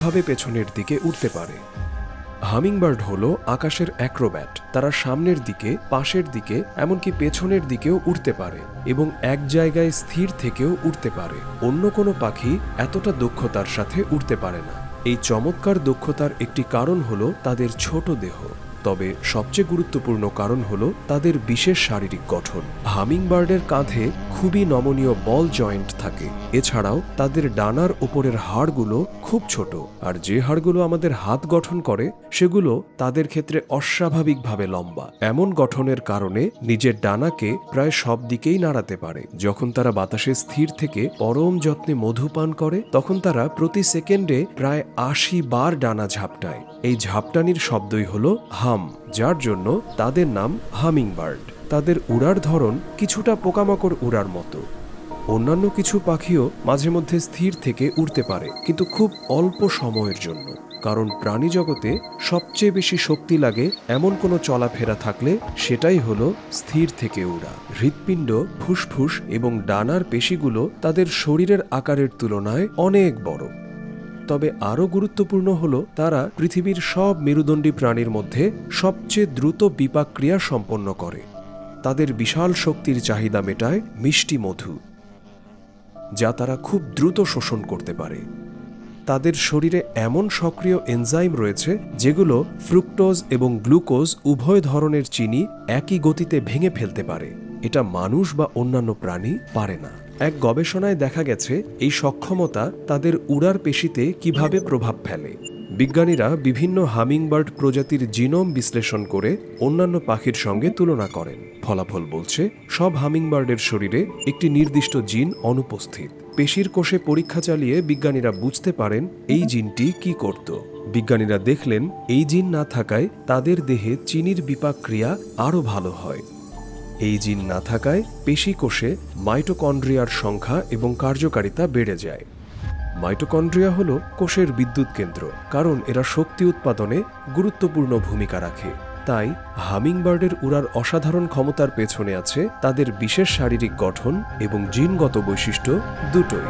ভাবে পেছনের দিকে উঠতে পারে। হামিংবার্ড হলো আকাশের অ্যাক্রোব্যাট। তারা সামনের দিকে, পাশের দিকে, এমনকি পেছনের দিকেও উঠতে পারে এবং এক জায়গায় স্থির থেকেও উঠতে পারে। অন্য কোনো পাখি এতটা দক্ষতার সাথে উঠতে পারে না। এই চমৎকার দক্ষতার একটি কারণ হলো তাদের ছোট দেহ, তবে সবচেয়ে গুরুত্বপূর্ণ কারণ হলো তাদের বিশেষ শারীরিক গঠন। হামিংবার্ডের কাঁধে খুবই নমনীয় বল জয়েন্ট থাকে। এছাড়াও তাদের ডানার ওপরের হাড়গুলো খুব ছোট, আর যে হাড়গুলো আমাদের হাত গঠন করে সেগুলো তাদের ক্ষেত্রে অস্বাভাবিকভাবে লম্বা। এমন গঠনের কারণে নিজের ডানাকে প্রায় সব দিকেই নাড়াতে পারে। যখন তারা বাতাসে স্থির থেকে পরম যত্নে মধু পান করে, তখন তারা প্রতি সেকেন্ডে প্রায় ৮০ বার ডানা ঝাপটায়। এই ঝাপটানির শব্দই হলো হাম, যার জন্য তাদের নাম হামিংবার্ড। তাদের উড়ার ধরন কিছুটা পোকামাকড় উড়ার মতো। অন্যান্য কিছু পাখিও মাঝে মধ্যে স্থির থেকে উড়তে পারে, কিন্তু খুব অল্প সময়ের জন্য। কারণ প্রাণী জগতে সবচেয়ে বেশি শক্তি লাগে এমন কোনো চলাফেরা থাকলে সেটাই হলো স্থির থেকে উড়া। হৃৎপিণ্ড, ফুসফুস এবং ডানার পেশিগুলো তাদের শরীরের আকারের তুলনায় অনেক বড়। তবে আরও গুরুত্বপূর্ণ হল তারা পৃথিবীর সব মেরুদণ্ডী প্রাণীর মধ্যে সবচেয়ে দ্রুত বিপাক ক্রিয়া সম্পন্ন করে। তাদের বিশাল শক্তির চাহিদা মেটায় মিষ্টি মধু, যা তারা খুব দ্রুত শোষণ করতে পারে। তাদের শরীরে এমন সক্রিয় এনজাইম রয়েছে যেগুলো ফ্রুক্টোজ এবং গ্লুকোজ উভয় ধরনের চিনি একই গতিতে ভেঙে ফেলতে পারে। এটা মানুষ বা অন্যান্য প্রাণী পারে না। এক গবেষণায় দেখা গেছে এই সক্ষমতা তাদের উড়ার পেশিতে কিভাবে প্রভাব ফেলে। বিজ্ঞানীরা বিভিন্ন হামিংবার্ড প্রজাতির জিনোম বিশ্লেষণ করে অন্যান্য পাখির সঙ্গে তুলনা করেন। ফলাফল বলছে সব হামিংবার্ডের শরীরে একটি নির্দিষ্ট জিন অনুপস্থিত। পেশির কোষে পরীক্ষা চালিয়ে বিজ্ঞানীরা বুঝতে পারেন এই জিনটি কি করত। বিজ্ঞানীরা দেখলেন এই জিন না থাকায় তাদের দেহে চিনির বিপাক ক্রিয়া আরও ভালো হয়। এই জিন না থাকায় পেশি কোষে মাইটোকন্ড্রিয়ার সংখ্যা এবং কার্যকারিতা বেড়ে যায়। মাইটোকন্ড্রিয়া হল কোষের বিদ্যুৎ কেন্দ্র, কারণ এরা শক্তি উৎপাদনে গুরুত্বপূর্ণ ভূমিকা রাখে। তাই হামিংবার্ডের উড়ার অসাধারণ ক্ষমতার পেছনে আছে তাদের বিশেষ শারীরিক গঠন এবং জিনগত বৈশিষ্ট্য দুটোই।